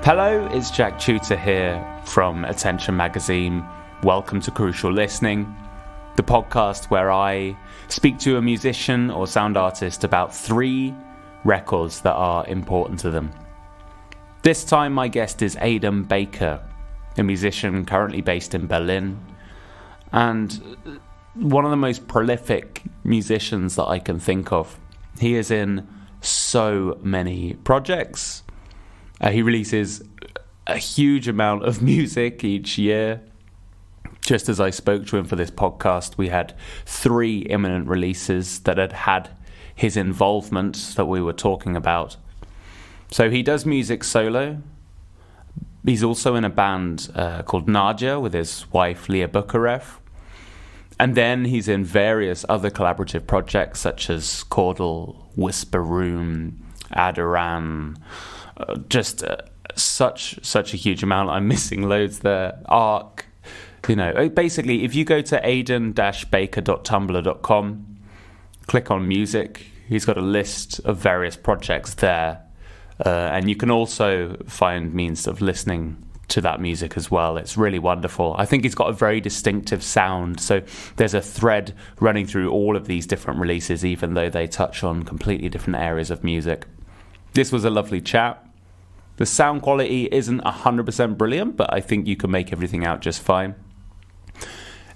Hello, it's Jack Chuter here from Attention Magazine. Welcome to Crucial Listening, the podcast where I speak to a musician or sound artist about 3 records that are important to them. This time my guest is Aidan Baker, a musician currently based in Berlin, and one of the most prolific musicians that I can think of. He is in so many projects. He releases a huge amount of music each year. Just as I spoke to him for this podcast, we had 3 imminent releases that had his involvement that we were talking about. So he does music solo. He's also in a band called Nadia with his wife Leah Bukarev. And then he's in various other collaborative projects such as Caudal, Whisper Room, Adoran, such a huge amount. I'm missing loads there. Arc, basically if you go to aidan-baker.tumblr.com, click on music, he's got a list of various projects there, and you can also find means of listening to that music as well. It's really wonderful. I think he's got a very distinctive sound, so there's a thread running through all of these different releases, even though they touch on completely different areas of music. This was a lovely chat. The sound quality isn't 100% brilliant, but I think you can make everything out just fine.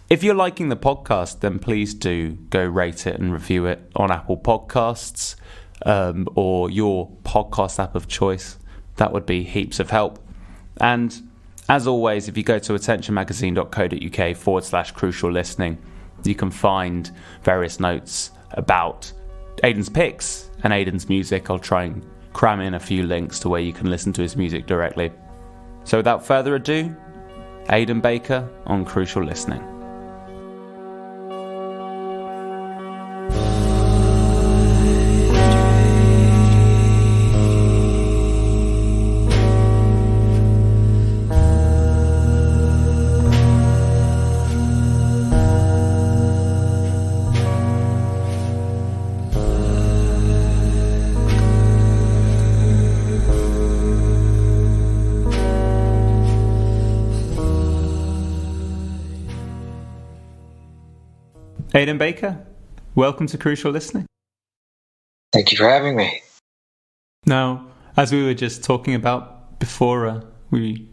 If you're liking the podcast, then please do go rate it and review it on Apple Podcasts or your podcast app of choice. That would be heaps of help. And as always, if you go to attentionmagazine.co.uk/crucial listening, you can find various notes about Aidan's picks and Aidan's music. I'll try and cram in a few links to where you can listen to his music directly. So without further ado, Aidan Baker on Crucial Listening. Aidan Baker, welcome to Crucial Listening. Thank you for having me. Now, as we were just talking about before we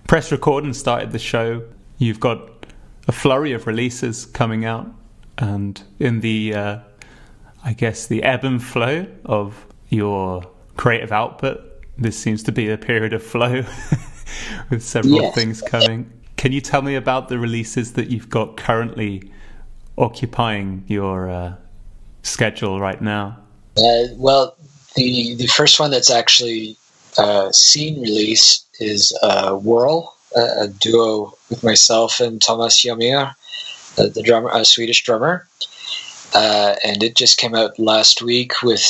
pressed record and started the show, you've got a flurry of releases coming out, and in the, the ebb and flow of your creative output, this seems to be a period of flow with several things coming. Can you tell me about the releases that you've got currently occupying your schedule right now? Well, the first one that's actually seen release is Whirl, a duo with myself and Thomas Yamir, the drummer, a Swedish drummer, and it just came out last week with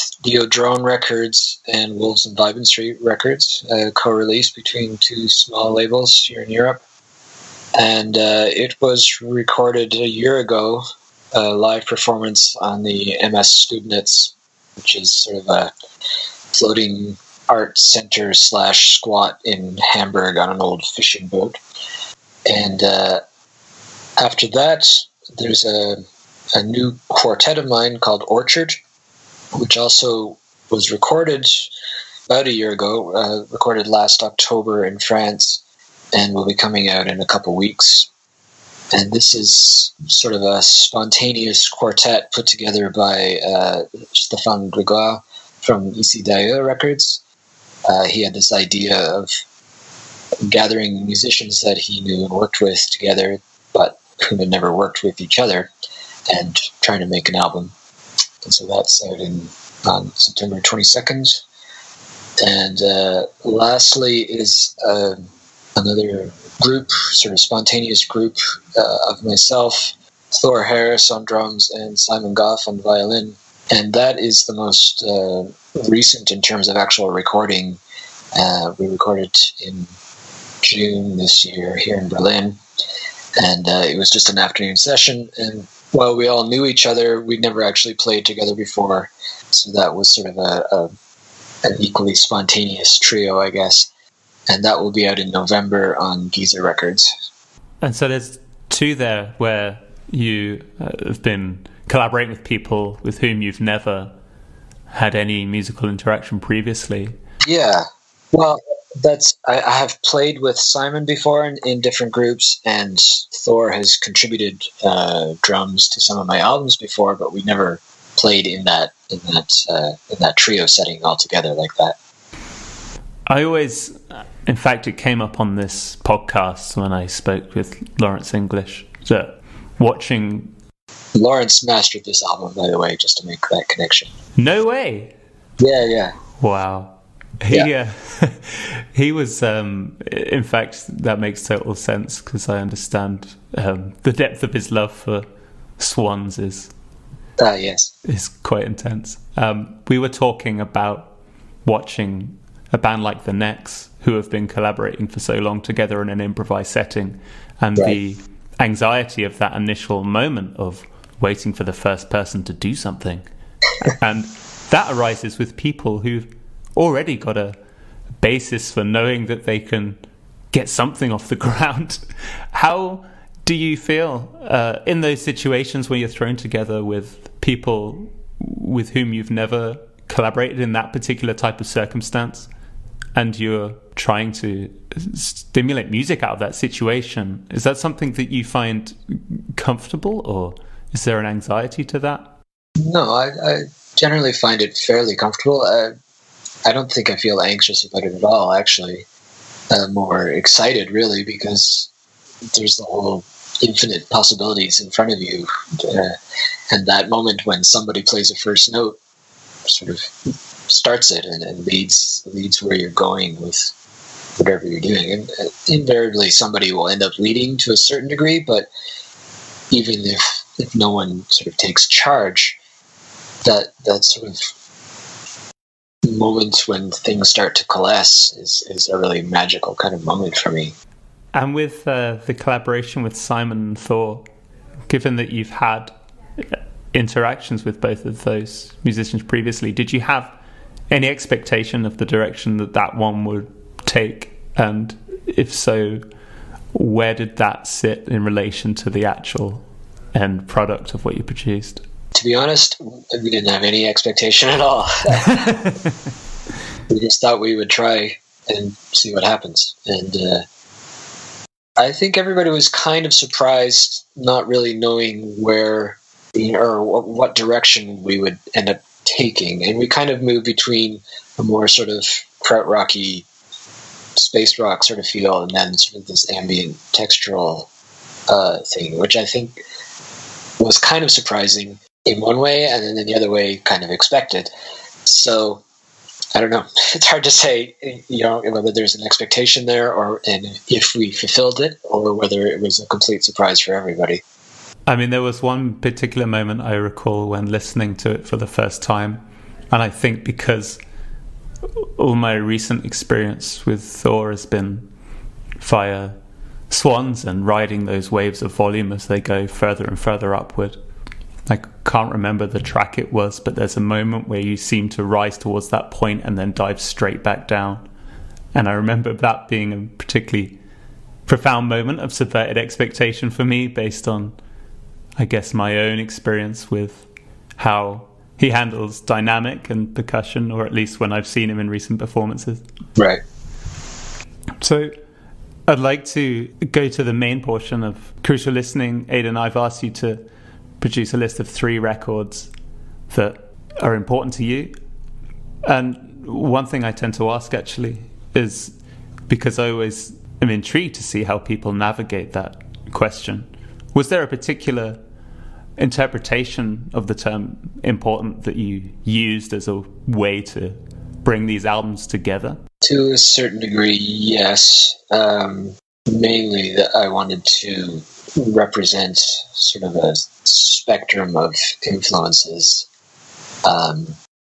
Drone Records and Wolves and Vibin Street Records, co-release between 2 small labels here in Europe. And it was recorded a year ago, a live performance on the MS Stubnitz, which is sort of a floating art center / squat in Hamburg on an old fishing boat. And after that, there's a new quartet of mine called Orchard, which also was recorded about a year ago, recorded last October in France, and will be coming out in a couple weeks. And this is sort of a spontaneous quartet put together by Stéphane Grégoire from Ici D'ailleurs Records. He had this idea of gathering musicians that he knew and worked with together, but who had never worked with each other, and trying to make an album. And so that's out on September 22nd. And lastly is another group, sort of spontaneous group of myself, Thor Harris on drums, and Simon Goff on violin. And that is the most recent in terms of actual recording. We recorded in June this year here in Berlin. And it was just an afternoon session. And while we all knew each other, we'd never actually played together before. So that was sort of an equally spontaneous trio, I guess. and that will be out in November on Giza Records. And so there's two there where you have been collaborating with people with whom you've never had any musical interaction previously. Yeah, well, I have played with Simon before in different groups, and Thor has contributed drums to some of my albums before, but we never played in that trio setting altogether like that. I always, in fact, it came up on this podcast when I spoke with Lawrence English, that watching... Lawrence mastered this album, by the way, just to make that connection. No way! Yeah. Wow. He was, in fact, that makes total sense, because I understand the depth of his love for swans is quite intense. We were talking about watching a band like The Necks, who have been collaborating for so long together in an improvised setting, and the anxiety of that initial moment of waiting for the first person to do something. And that arises with people who've already got a basis for knowing that they can get something off the ground. How do you feel in those situations when you're thrown together with people with whom you've never collaborated in that particular type of circumstance, and you're trying to stimulate music out of that situation? Is that something that you find comfortable, or is there an anxiety to that? No, I generally find it fairly comfortable. I don't think I feel anxious about it at all, actually. I'm more excited, really, because there's the whole infinite possibilities in front of you. And that moment when somebody plays a first note sort of starts it and leads where you're going with whatever you're doing. And invariably, somebody will end up leading to a certain degree, but even if no one sort of takes charge, that sort of moment when things start to coalesce is a really magical kind of moment for me. And with the collaboration with Simon and Thor, given that you've had interactions with both of those musicians previously, did you have any expectation of the direction that one would take? And if so, where did that sit in relation to the actual end product of what you produced? To be honest, we didn't have any expectation at all. We just thought we would try and see what happens. And I think everybody was kind of surprised, not really knowing where or what direction we would end up taking. And we kind of moved between a more sort of krautrocky, space rock sort of feel, and then sort of this ambient textural thing, which I think was kind of surprising in one way, and then in the other way, kind of expected. So I don't know. It's hard to say, whether there's an expectation there, and if we fulfilled it, or whether it was a complete surprise for everybody. I mean, there was one particular moment I recall when listening to it for the first time, and I think because all my recent experience with Thor has been via swans and riding those waves of volume as they go further and further upward. I can't remember the track it was, but there's a moment where you seem to rise towards that point and then dive straight back down. And I remember that being a particularly profound moment of subverted expectation for me, based on, I guess, my own experience with how he handles dynamic and percussion, or at least when I've seen him in recent performances. Right. So I'd like to go to the main portion of Crucial Listening. Aidan, I've asked you to produce a list of 3 records that are important to you. And one thing I tend to ask, actually, is because I always am intrigued to see how people navigate that question. Was there a particular interpretation of the term important that you used as a way to bring these albums together? To a certain degree, yes. Mainly that I wanted to represent sort of a spectrum of influences.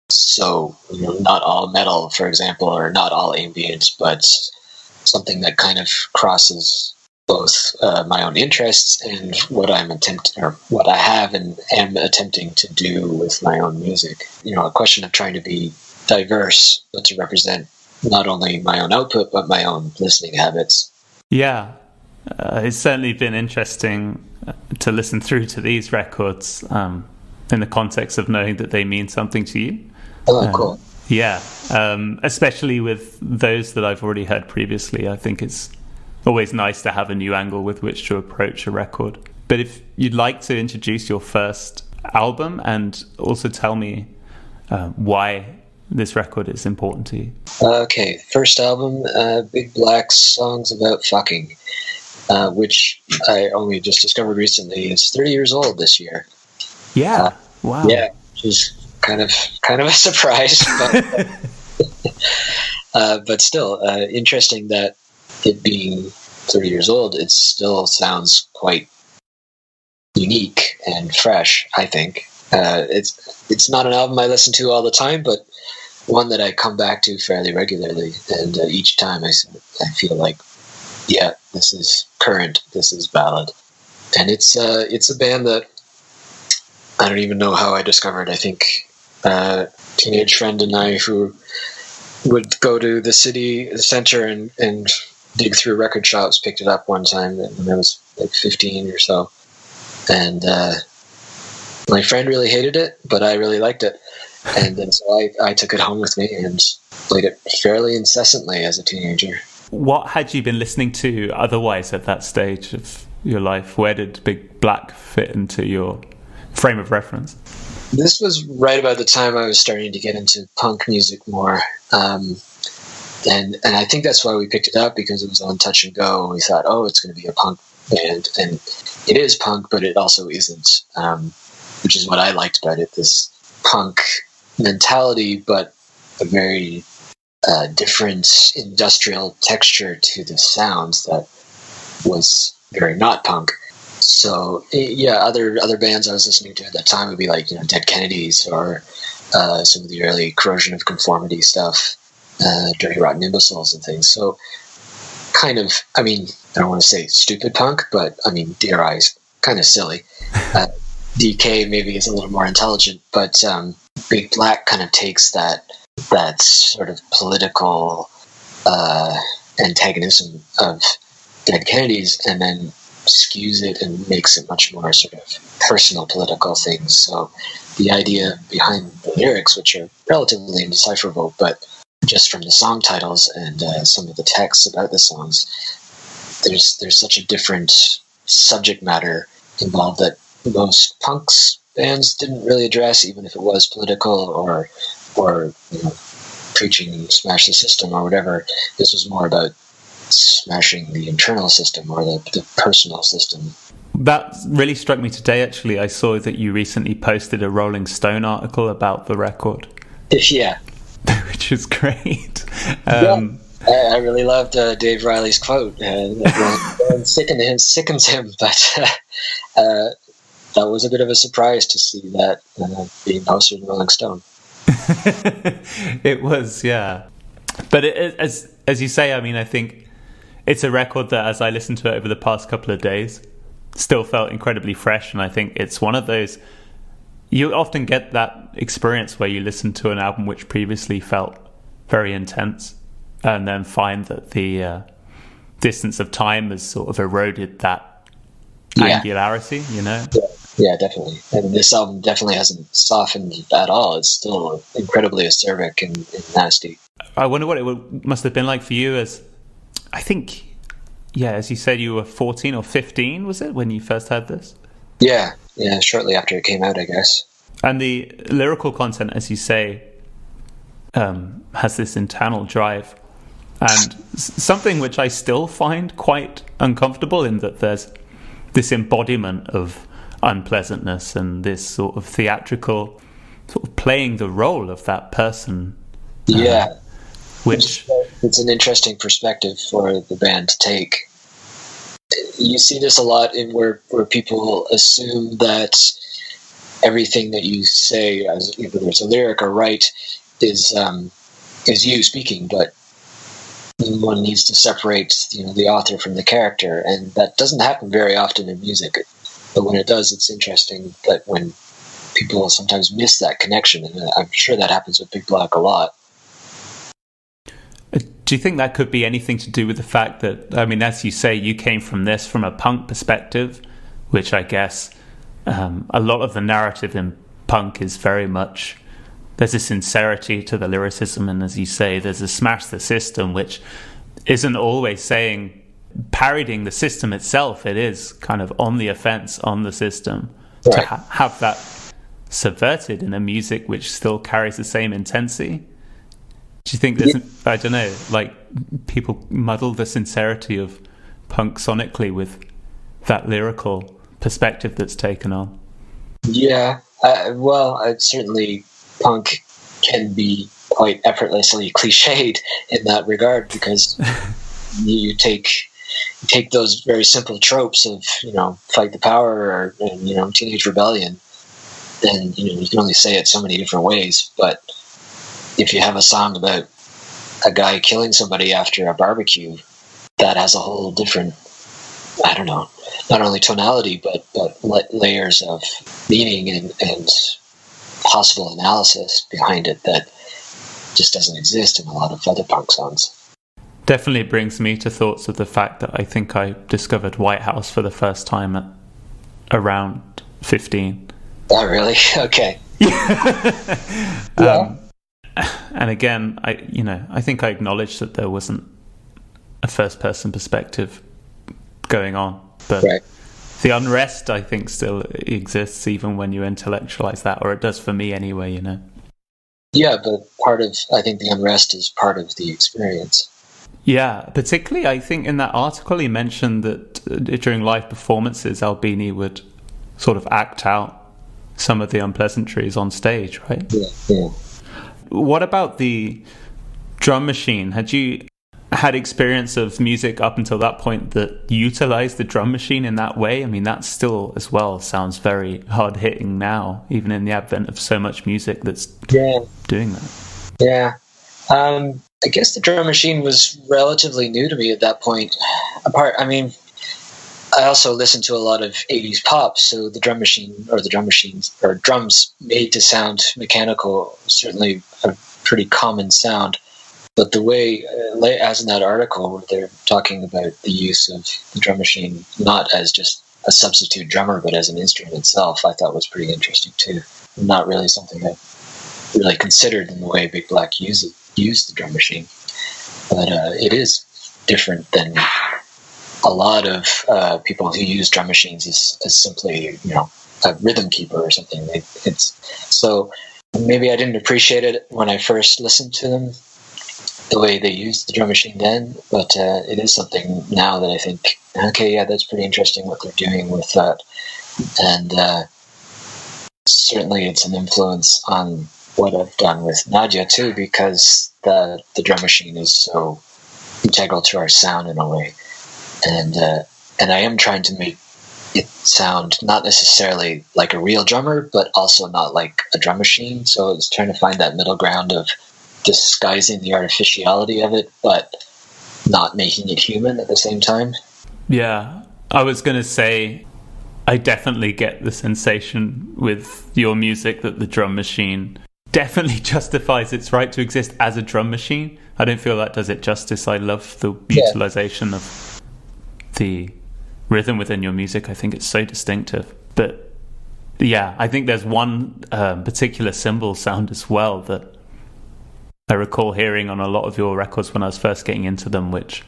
So, not all metal, for example, or not all ambient, but something that kind of crosses both my own interests and what I'm attempting, or what I have and am attempting to do with my own music. A question of trying to be diverse, but to represent not only my own output, but my own listening habits. Yeah, it's certainly been interesting to listen through to these records in the context of knowing that they mean something to you. Oh, cool. Yeah, especially with those that I've already heard previously. I think it's always nice to have a new angle with which to approach a record. But if you'd like to introduce your first album and also tell me why this record is important to you. Okay, first album, Big Black's Songs About Fucking, which I only just discovered recently. It's 30 years old this year. Yeah, wow. Yeah, which is kind of a surprise, but still interesting that it being 30 years old, it still sounds quite unique and fresh, I think. It's not an album I listen to all the time, but one that I come back to fairly regularly, and each time I feel like, yeah, this is current, this is valid. And it's a band that I don't even know how I discovered. I think a teenage friend and I who would go to the city center and dig through record shops picked it up one time when I was like 15 or so. And my friend really hated it, but I really liked it. And then so I took it home with me and played it fairly incessantly as a teenager. What had you been listening to otherwise at that stage of your life? Where did Big Black fit into your frame of reference? This was right about the time I was starting to get into punk music more. And I think that's why we picked it up, because it was on Touch and Go. And we thought, oh, it's going to be a punk band. And it is punk, but it also isn't, which is what I liked about it. This punk mentality, but a very different industrial texture to the sounds that was very not punk. So yeah, other bands I was listening to at that time would be like, Dead Kennedys, or some of the early Corrosion of Conformity stuff, Dirty Rotten Imbeciles and things. So kind of, I don't want to say stupid punk, but DRI is kind of silly. DK maybe is a little more intelligent, but Big Black kind of takes that sort of political antagonism of Dead Kennedys and then skews it and makes it much more sort of personal political things. So the idea behind the lyrics, which are relatively indecipherable, but just from the song titles and some of the texts about the songs, there's such a different subject matter involved that most punks bands didn't really address, even if it was political or preaching smash the system or whatever. This was more about smashing the internal system or the personal system. That really struck me today, actually. I saw that you recently posted a Rolling Stone article about the record. Yeah. Which is great. I really loved Dave Riley's quote. Sickens him, but that was a bit of a surprise to see that being posted in Rolling Stone. It was, yeah. But as you say, I think it's a record that, as I listened to it over the past couple of days, still felt incredibly fresh. And I think it's one of those, you often get that experience where you listen to an album which previously felt very intense and then find that the distance of time has sort of eroded that angularity, Yeah, definitely. And this album definitely hasn't softened at all. It's still incredibly acerbic and nasty. I wonder what it must have been like for you as you said, you were 14 or 15, was it, when you first heard this? Yeah, shortly after it came out, I guess. And the lyrical content, as you say, has this internal drive. And something which I still find quite uncomfortable, in that there's this embodiment of unpleasantness and this sort of theatrical sort of playing the role of that person. Which it's an interesting perspective for the band to take. You see this a lot in where people assume that everything that you say, as whether it's a lyric or write, is you speaking, but one needs to separate the author from the character, and that doesn't happen very often in music. But when it does, it's interesting that when people sometimes miss that connection, and I'm sure that happens with Big Black a lot. Do you think that could be anything to do with the fact that, I mean, as you say, you came from a punk perspective, which I guess a lot of the narrative in punk is very much, there's a sincerity to the lyricism, and as you say, there's a smash the system, which isn't always saying, parodying the system itself. It is kind of on the offense, on the system. Right. To have that subverted in a music which still carries the same intensity. Do you think there's, I don't know, like people muddle the sincerity of punk sonically with that lyrical perspective that's taken on? Yeah, certainly punk can be quite effortlessly cliched in that regard, because you take those very simple tropes of, fight the power or, teenage rebellion, and, you can only say it so many different ways. But if you have a song about a guy killing somebody after a barbecue, that has a whole different, I don't know, not only tonality, but layers of meaning and possible analysis behind it that just doesn't exist in a lot of other punk songs. Definitely brings me to thoughts of the fact that I think I discovered White House for the first time at around 15. Oh, really? Okay. Yeah. And again, I think I acknowledged that there wasn't a first-person perspective going on, but right. The unrest, I think, still exists even when you intellectualize that, or it does for me anyway, Yeah, but I think the unrest is part of the experience. Yeah, particularly I think in that article he mentioned that during live performances, Albini would sort of act out some of the unpleasantries on stage, right? Yeah. What about the drum machine? Had you had experience of music up until that point that utilized the drum machine in that way? I mean, that still as well sounds very hard-hitting now, even in the advent of so much music that's doing that. Yeah. I guess the drum machine was relatively new to me at that point. I also listened to a lot of 80s pop, so the drum machines or drums made to sound mechanical, certainly a pretty common sound. But the way, as in that article, where they're talking about the use of the drum machine not as just a substitute drummer, but as an instrument itself, I thought was pretty interesting too. Not really something I really considered in the way Big Black used the drum machine. But it is different than a lot of people who use drum machines as simply, a rhythm keeper or something. So maybe I didn't appreciate it when I first listened to them, the way they used the drum machine then, but it is something now that I think, okay, yeah, that's pretty interesting what they're doing with that. And certainly it's an influence on what I've done with Nadia too, because the drum machine is so integral to our sound in a way. And I am trying to make it sound not necessarily like a real drummer, but also not like a drum machine. So it's trying to find that middle ground of disguising the artificiality of it, but not making it human at the same time. Yeah, I was going to say, I definitely get the sensation with your music that the drum machine definitely justifies its right to exist as a drum machine. I don't feel that does it justice. I love the utilization of the rhythm within your music. I think it's so distinctive. But yeah, I think there's one particular cymbal sound as well that I recall hearing on a lot of your records when I was first getting into them, which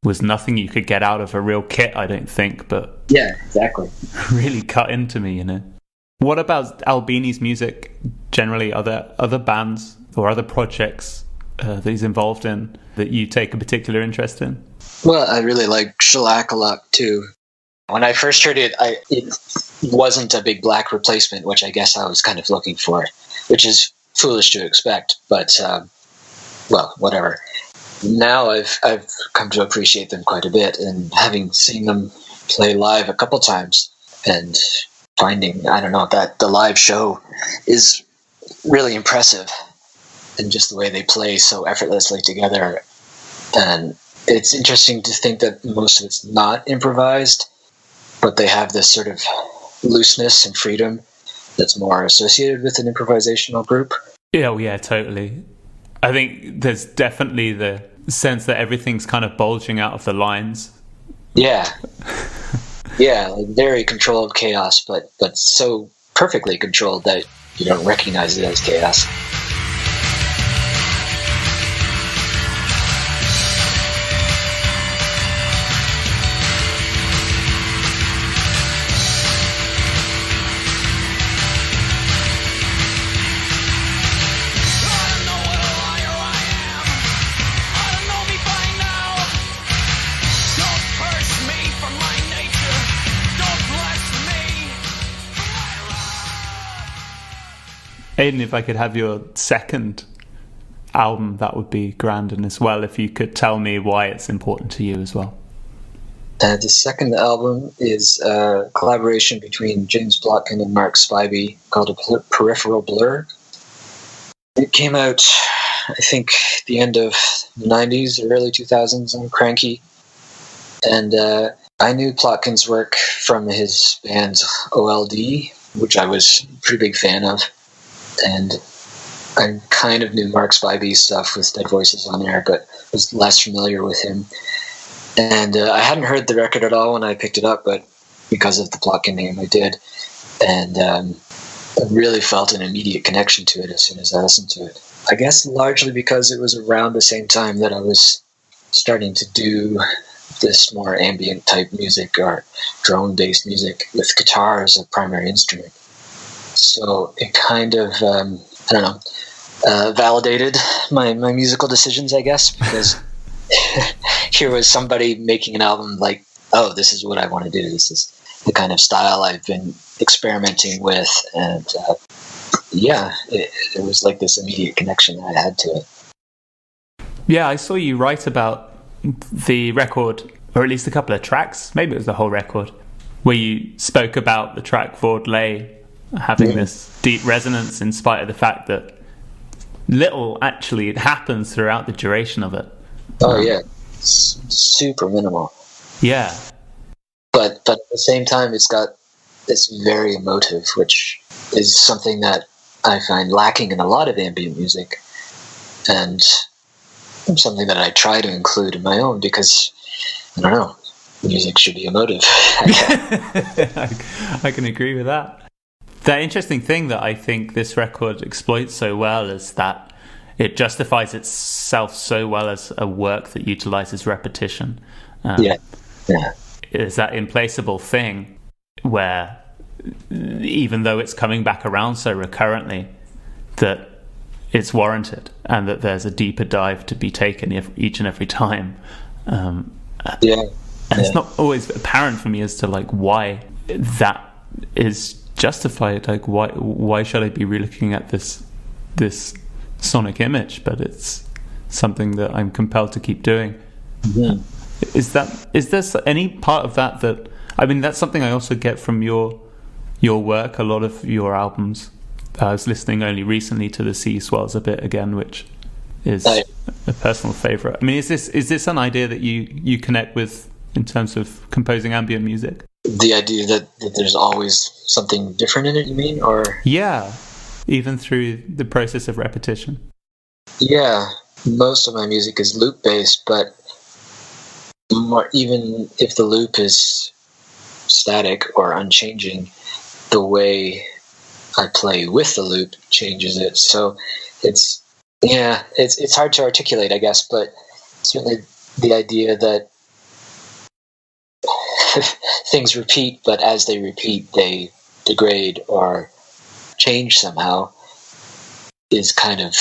was nothing you could get out of a real kit, I don't think, but yeah, exactly, really cut into me, What about Albini's music generally? Are there other bands or other projects that he's involved in that you take a particular interest in? Well, I really like Shellac a lot too. When I first heard it, it wasn't a Big Black replacement, which I guess I was kind of looking for, which is foolish to expect, but whatever. Now I've come to appreciate them quite a bit, and having seen them play live a couple times and finding, I don't know, that the live show is really impressive, and just the way they play so effortlessly together. And it's interesting to think that most of it's not improvised, but they have this sort of looseness and freedom that's more associated with an improvisational group. Yeah, totally. I think there's definitely the sense that everything's kind of bulging out of the lines. Yeah. Yeah, like very controlled chaos, but so perfectly controlled that you don't recognize it as chaos. Aidan, if I could have your second album, that would be grand, and as well, if you could tell me why it's important to you as well. The second album is a collaboration between James Plotkin and Mark Spivey called A Peripheral Blur. It came out, I think, the end of the 90s, early 2000s on Cranky. And I knew Plotkin's work from his band OLD, which I was a pretty big fan of. And I kind of knew Mark Spivey's stuff with Dead Voices on Air, but was less familiar with him. And I hadn't heard the record at all when I picked it up, but because of the Plotkin name, I did. And I really felt an immediate connection to it as soon as I listened to it. I guess largely because it was around the same time that I was starting to do this more ambient type music or drone-based music with guitar as a primary instrument. So it kind of, validated my musical decisions, I guess, because here was somebody making an album like, oh, this is what I want to do. This is the kind of style I've been experimenting with. And it was like this immediate connection that I had to it. Yeah, I saw you write about the record, or at least a couple of tracks, maybe it was the whole record, where you spoke about the track Vaudelaire having this deep resonance in spite of the fact that little actually happens throughout the duration of it. Oh yeah, it's super minimal. Yeah, but at the same time, it's got this very emotive, which is something that I find lacking in a lot of ambient music, and something that I try to include in my own because I don't know, music should be emotive. I can agree with that. The interesting thing that I think this record exploits so well is that it justifies itself so well as a work that utilizes repetition. It's that implaceable thing where even though it's coming back around so recurrently, that it's warranted and that there's a deeper dive to be taken each and every time. And it's not always apparent for me as to like why that is justified. Like why should I be relooking at this sonic image? But it's something that I'm compelled to keep doing. Mm-hmm. Is there any part of that I mean, that's something I also get from your work, a lot of your albums. I was listening only recently to The Sea Swells a Bit again, which is a personal favorite. I mean, is this an idea that you connect with in terms of composing ambient music? The idea that there's always something different in it, you mean? Or yeah, even through the process of repetition. Yeah, most of my music is loop based, but even if the loop is static or unchanging, the way I play with the loop changes it. So it's hard to articulate, I guess, but certainly the idea that things repeat, but as they repeat, they degrade or change somehow is kind of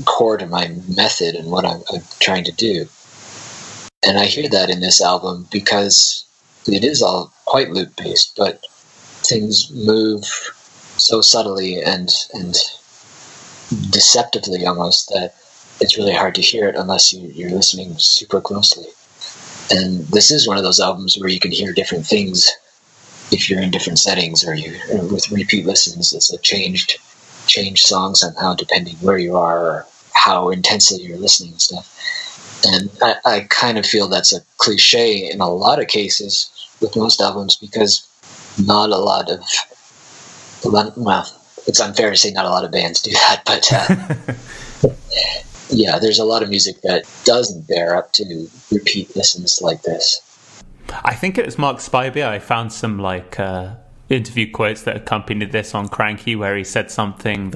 core to my method and what I'm trying to do. And I hear that in this album because it is all quite loop-based, but things move so subtly and deceptively almost that it's really hard to hear it unless you're listening super closely. And this is one of those albums where you can hear different things if you're in different settings or with repeat listens. It's a changed song somehow depending where you are or how intensely you're listening and stuff. And I kind of feel that's a cliche in a lot of cases with most albums because not a lot of, well, it's unfair to say not a lot of bands do that, but yeah, there's a lot of music that doesn't bear up to repeat listens like this. I think it was Mark Spivey. I found some interview quotes that accompanied this on Cranky, where he said something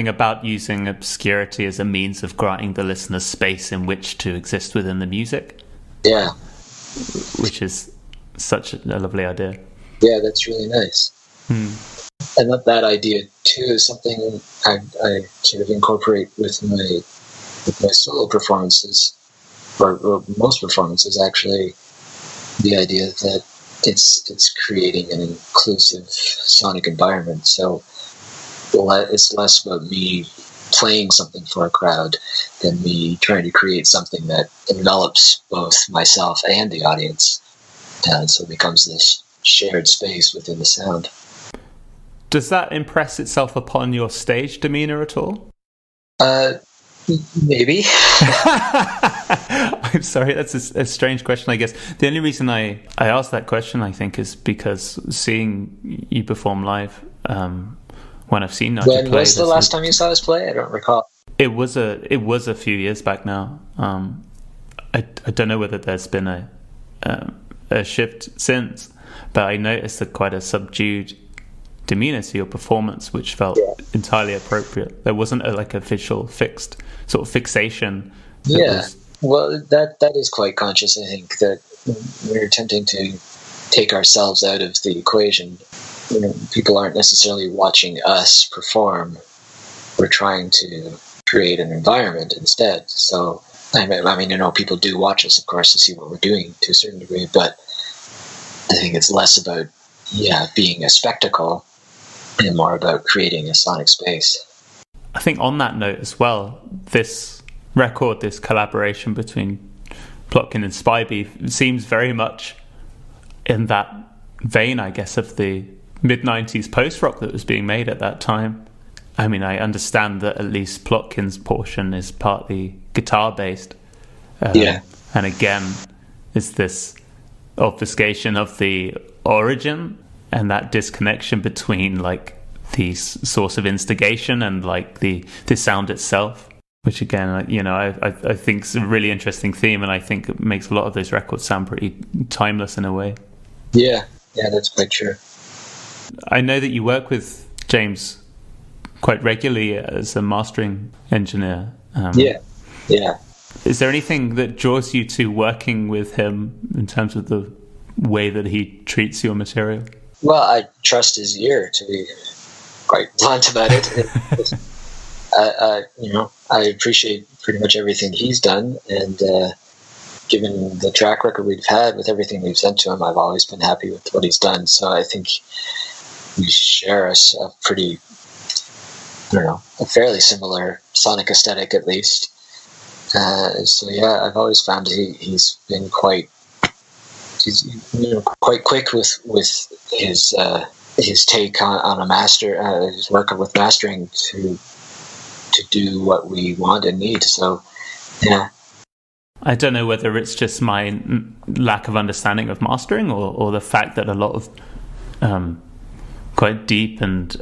about using obscurity as a means of granting the listener space in which to exist within the music. Yeah. Which is such a lovely idea. Yeah, that's really nice. And that idea too is something I sort of incorporate with my solo performances, or most performances actually. The idea that it's creating an inclusive sonic environment. So it's less about me playing something for a crowd than me trying to create something that envelops both myself and the audience. And so it becomes this shared space within the sound. Does that impress itself upon your stage demeanor at all? Maybe. I'm sorry, that's a strange question, I guess. The only reason I asked that question, I think, is because seeing you perform live, when I've seen Nigel play... When was the last time you saw us play? I don't recall. It was a few years back now. I don't know whether there's been a shift since, but I noticed quite a subdued demeanor to your performance, which felt entirely appropriate. There wasn't a visual fixed sort of fixation. Well, that is quite conscious. I think that we're attempting to take ourselves out of the equation. People aren't necessarily watching us perform. We're trying to create an environment instead. So, I mean, people do watch us, of course, to see what we're doing to a certain degree, but I think it's less about, being a spectacle and more about creating a sonic space. I think on that note as well, this record, this collaboration between Plotkin and Spivey seems very much in that vein, I guess, of the mid-90s post-rock that was being made at that time. I mean, I understand that at least Plotkin's portion is partly guitar-based. And again, is this obfuscation of the origin and that disconnection between the source of instigation and the sound itself, which again, I think is a really interesting theme, and I think it makes a lot of those records sound pretty timeless in a way. Yeah, that's quite true. I know that you work with James quite regularly as a mastering engineer. Is there anything that draws you to working with him in terms of the way that he treats your material? Well, I trust his ear, to be quite blunt about it. I appreciate pretty much everything he's done, and given the track record we've had with everything we've sent to him, I've always been happy with what he's done. So I think we share a pretty, a fairly similar sonic aesthetic, at least. I've always found he's been quite quick with his take on a master, his work with mastering to do what we want and need. So, I don't know whether it's just my lack of understanding of mastering or the fact that a lot of quite deep and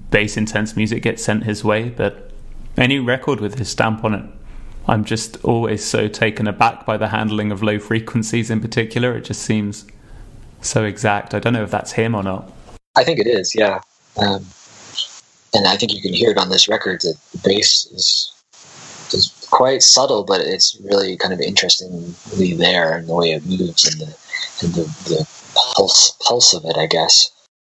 bass intense music gets sent his way, but any record with his stamp on it, I'm just always so taken aback by the handling of low frequencies in particular. It just seems so exact. I don't know if that's him or not. I think it is, yeah. And I think you can hear it on this record that the bass is quite subtle, but it's really kind of interestingly there in the way it moves and the pulse of it, I guess.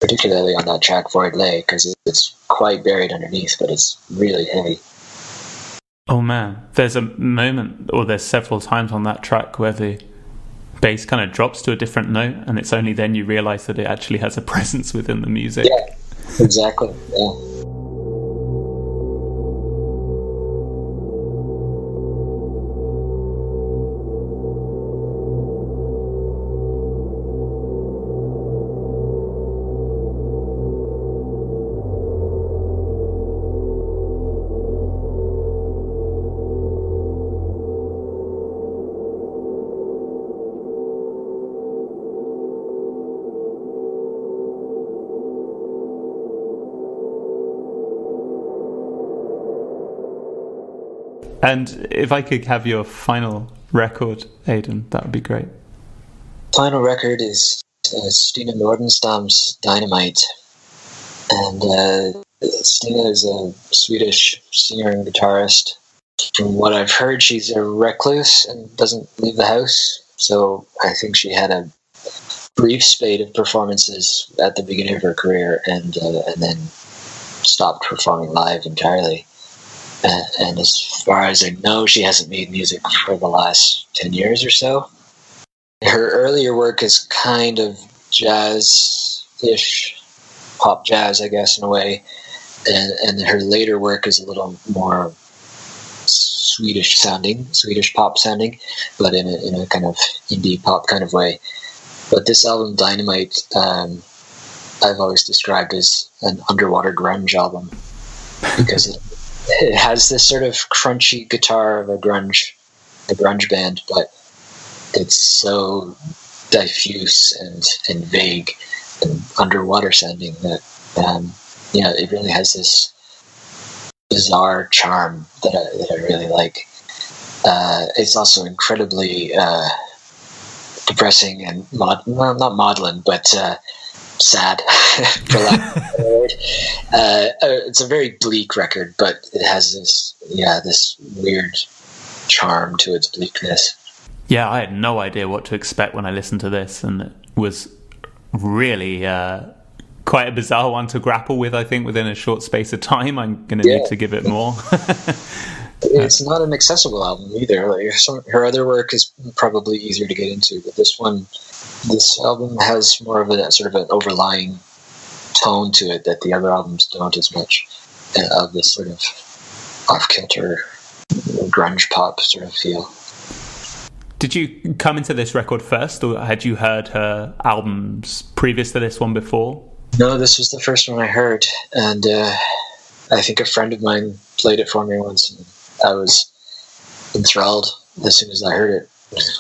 Particularly on that track Void Lay, because it's quite buried underneath, but it's really heavy. Oh man, there's a moment, or there's several times on that track where the bass kind of drops to a different note, and it's only then you realise that it actually has a presence within the music. Yeah, exactly. Yeah. And if I could have your final record, Aidan, that would be great. Final record is Stina Nordenstam's Dynamite. And Stina is a Swedish singer and guitarist. From what I've heard, she's a recluse and doesn't leave the house. So I think she had a brief spate of performances at the beginning of her career and then stopped performing live entirely. And as far as I know, she hasn't made music for the last 10 years or so. Her earlier work is kind of jazz-ish, pop jazz, I guess, in a way. And her later work is a little more Swedish pop sounding, but in a kind of indie pop kind of way. But this album, Dynamite, I've always described as an underwater grunge album because it has this sort of crunchy guitar of a grunge band, but it's so diffuse and vague and underwater sounding that it really has this bizarre charm that I really like. It's also incredibly depressing and not maudlin, but sad, for lack of a better word. It's a very bleak record, but it has this weird charm to its bleakness. Yeah, I had no idea what to expect when I listened to this, and it was really quite a bizarre one to grapple with, I think, within a short space of time. I'm going to need to give it more. It's not an accessible album either. Like her other work is probably easier to get into, but this album has more of a sort of an overlying tone to it that the other albums don't as much, of this sort of off-kilter grunge pop sort of feel. Did you come into this record first, or had you heard her albums previous to this one before? No, this was the first one I heard, and I think a friend of mine played it for me once, and I was enthralled as soon as I heard it.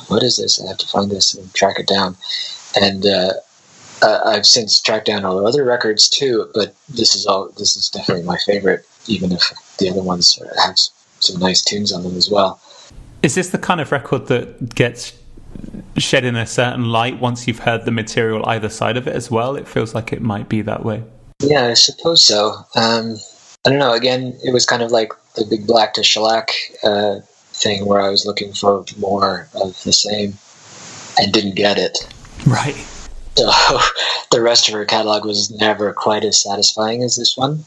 What is this? I have to find this and track it down. And I've since tracked down all the other records too, but this is definitely my favorite, even if the other ones have some nice tunes on them as well. Is this the kind of record that gets shed in a certain light once you've heard the material either side of it as well? It feels like it might be that way. Yeah, I suppose so. I don't know. Again, it was kind of like the Big Black to Shellac thing where I was looking for more of the same and didn't get it. Right. So the rest of her catalog was never quite as satisfying as this one.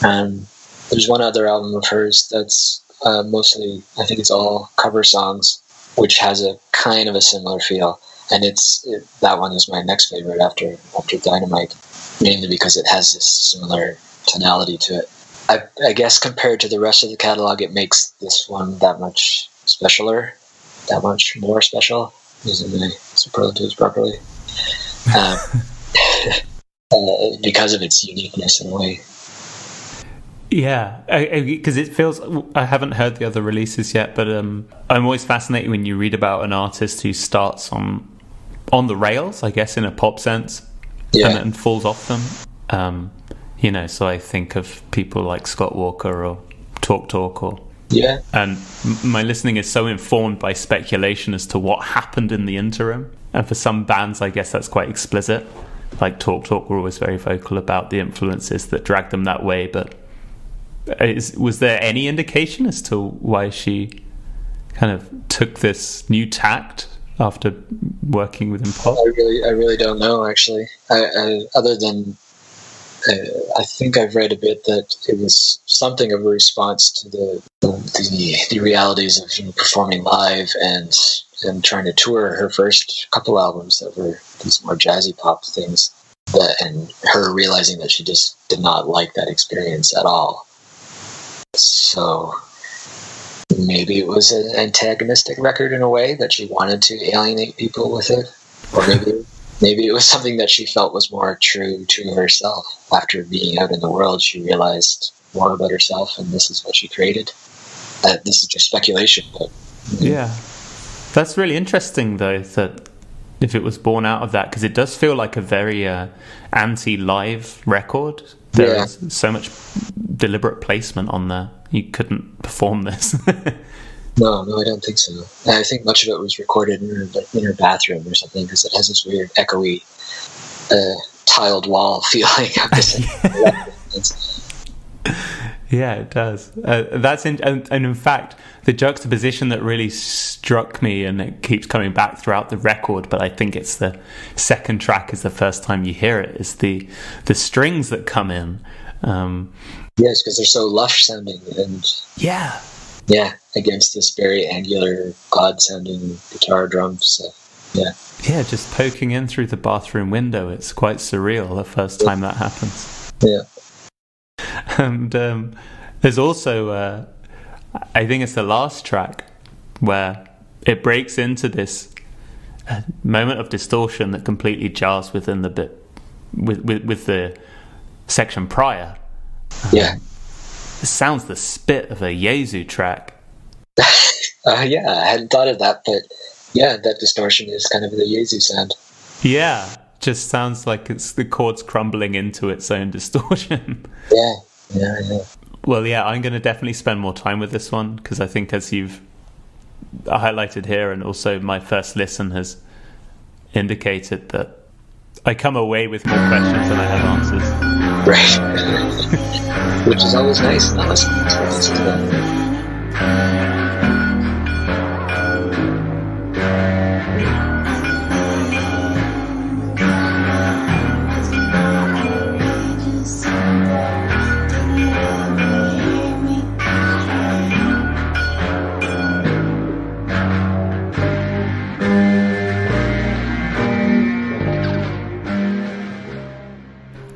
There's one other album of hers that's mostly, I think it's all cover songs, which has a kind of a similar feel. And that one is my next favorite after Dynamite, mainly because it has this similar tonality to it. I guess compared to the rest of the catalog, it makes this one that much specialer, that much more special, using my superlatives properly, because of its uniqueness in a way. Yeah, because it feels, I haven't heard the other releases yet, but I'm always fascinated when you read about an artist who starts on the rails, I guess, in a pop sense, and falls off them. So I think of people like Scott Walker or Talk, and my listening is so informed by speculation as to what happened in the interim. And for some bands, I guess that's quite explicit. Like Talk were always very vocal about the influences that dragged them that way, but was there any indication as to why she kind of took this new tact after working within pop? I really don't know, actually. Other than I think I've read a bit that it was something of a response to the realities of performing live and trying to tour her first couple albums that were these more jazzy pop things, and her realizing that she just did not like that experience at all. So maybe it was an antagonistic record in a way that she wanted to alienate people with it, or maybe it was something that she felt was more true to herself. After being out in the world, she realized more about herself, and this is what she created. This is just speculation, but yeah, that's really interesting, though, that if it was born out of that, because it does feel like a very anti-live record. There's so much deliberate placement on there. You couldn't perform this. No, I don't think so. I think much of it was recorded in her bathroom or something, because it has this weird echoey tiled wall feeling. Yeah, it does. And in fact, the juxtaposition that really struck me, and it keeps coming back throughout the record, but I think it's the second track is the first time you hear it, is the strings that come in. Yes, because they're so lush sounding, and yeah, against this very angular, odd sounding guitar drums. So, yeah, just poking in through the bathroom window. It's quite surreal the first time that happens. Yeah. And there's also, I think it's the last track, where it breaks into this moment of distortion that completely jars within the bit with the section prior. Yeah. It sounds the spit of a Yezu track. Yeah, I hadn't thought of that, but yeah, that distortion is kind of the Yezu sound. Yeah, just sounds like it's the chords crumbling into its own distortion. Yeah. Well, yeah, I'm going to definitely spend more time with this one, because I think, as you've highlighted here, and also my first listen has indicated, that I come away with more questions than I have answers. Right. Which is always nice, not listening to that.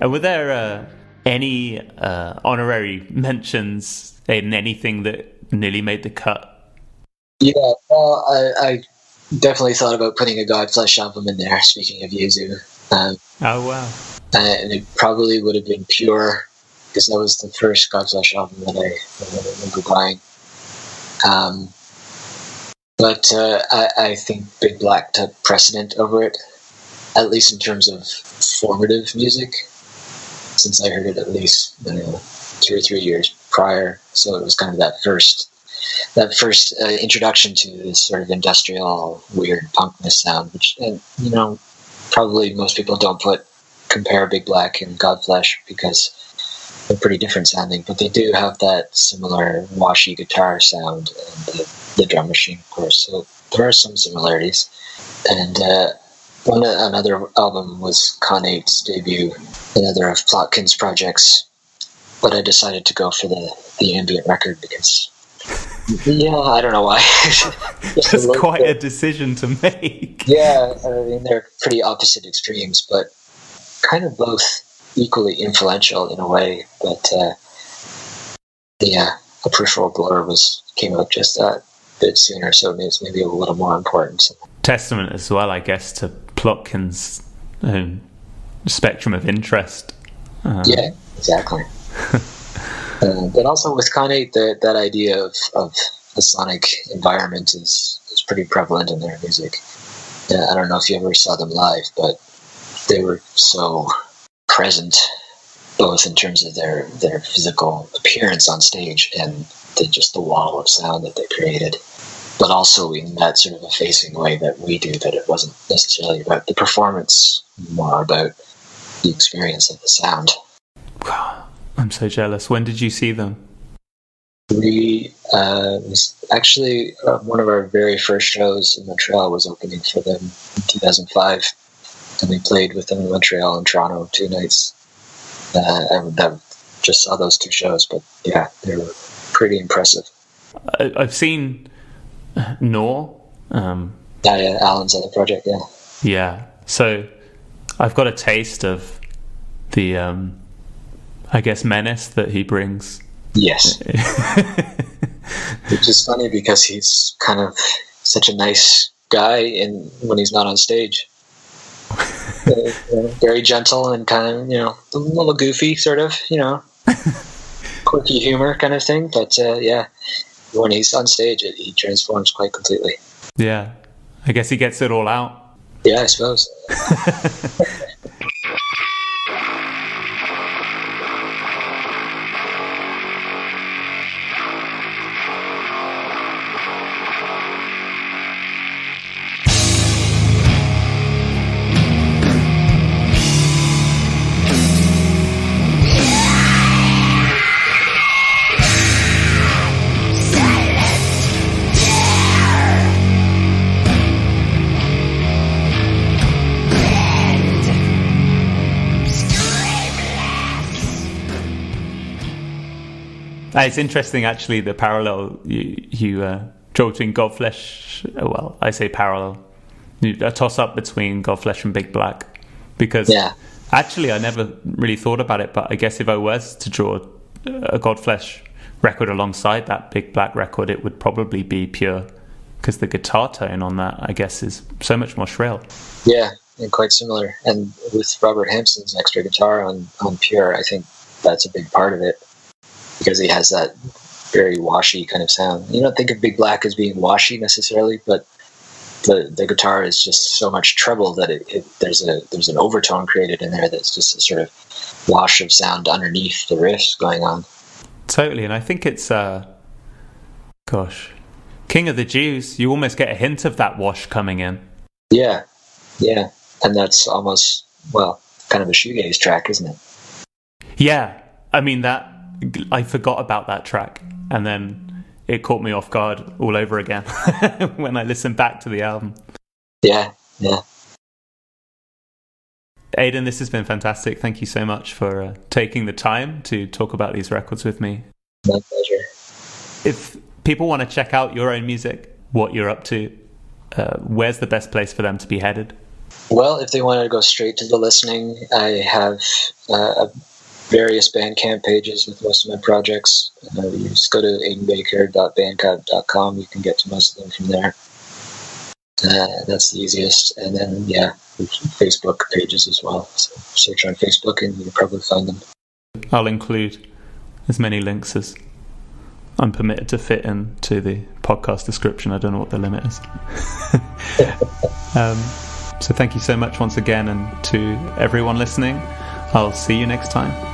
Were there any honorary mentions in anything that nearly made the cut? Yeah, well, I definitely thought about putting a Godflesh album in there, speaking of Yezu. Oh, wow. And it probably would have been Pure, because that was the first Godflesh album that I remember buying. But I think Big Black took precedent over it, at least in terms of formative music, since I heard it at least 2 or 3 years prior. So it was kind of that first introduction to this sort of industrial, weird punkness sound, which, probably most people don't compare Big Black and Godflesh, because they're pretty different sounding, but they do have that similar washy guitar sound, and the drum machine, of course. So there are some similarities. And another album was Connate's debut, another of Plotkin's projects, but I decided to go for the ambient record because, I don't know why. That's quite a decision to make. Yeah, I mean, they're pretty opposite extremes, but kind of both equally influential in a way. But A Peripheral Blur came out just a bit sooner, so it's maybe a little more important. So. Testament as well, I guess, to Plotkin's spectrum of interest. Yeah, exactly. But also with Connate, that idea of the sonic environment is pretty prevalent in their music. I don't know if you ever saw them live, but they were so present, both in terms of their physical appearance on stage and just the wall of sound that they created, but also in that sort of effacing way that we do, that it wasn't necessarily about the performance, more about the experience of the sound. I'm so jealous. When did you see them? We was actually one of our very first shows in Montreal was opening for them in 2005, and we played with them in Montreal and Toronto 2 nights. I just saw those 2 shows, but yeah, they were pretty impressive. I've seen Nor. Alan's other project, yeah. Yeah, so I've got a taste of the, I guess, menace that he brings. Yes. Which is funny because he's kind of such a nice guy when he's not on stage. Very gentle and kind of, a little goofy, sort of, quirky humor kind of thing. But when he's on stage, he transforms quite completely. Yeah, I guess he gets it all out. Yeah, I suppose. It's interesting, actually, the parallel you draw between Godflesh. Well, I say parallel. A toss-up between Godflesh and Big Black. Because actually, I never really thought about it, but I guess if I was to draw a Godflesh record alongside that Big Black record, it would probably be Pure, because the guitar tone on that, I guess, is so much more shrill. Yeah, and quite similar. And with Robert Hampson's extra guitar on Pure, I think that's a big part of it, because he has that very washy kind of sound. You don't think of Big Black as being washy necessarily, but the guitar is just so much treble that there's an overtone created in there that's just a sort of wash of sound underneath the riffs going on. Totally, and I think it's King of the Jews. You almost get a hint of that wash coming in. Yeah, and that's almost kind of a shoegaze track, isn't it? Yeah, I mean that. I forgot about that track, and then it caught me off guard all over again when I listened back to the album. Yeah. Aidan, this has been fantastic. Thank you so much for taking the time to talk about these records with me. My pleasure. If people want to check out your own music, what you're up to, where's the best place for them to be headed? Well, if they want to go straight to the listening, I have various Bandcamp pages with most of my projects. You just go to aidanbaker.bandcamp.com. You can get to most of them from there. That's the easiest. And then, Facebook pages as well. So search on Facebook and you'll probably find them. I'll include as many links as I'm permitted to fit into the podcast description. I don't know what the limit is. So thank you so much once again, and to everyone listening, I'll see you next time.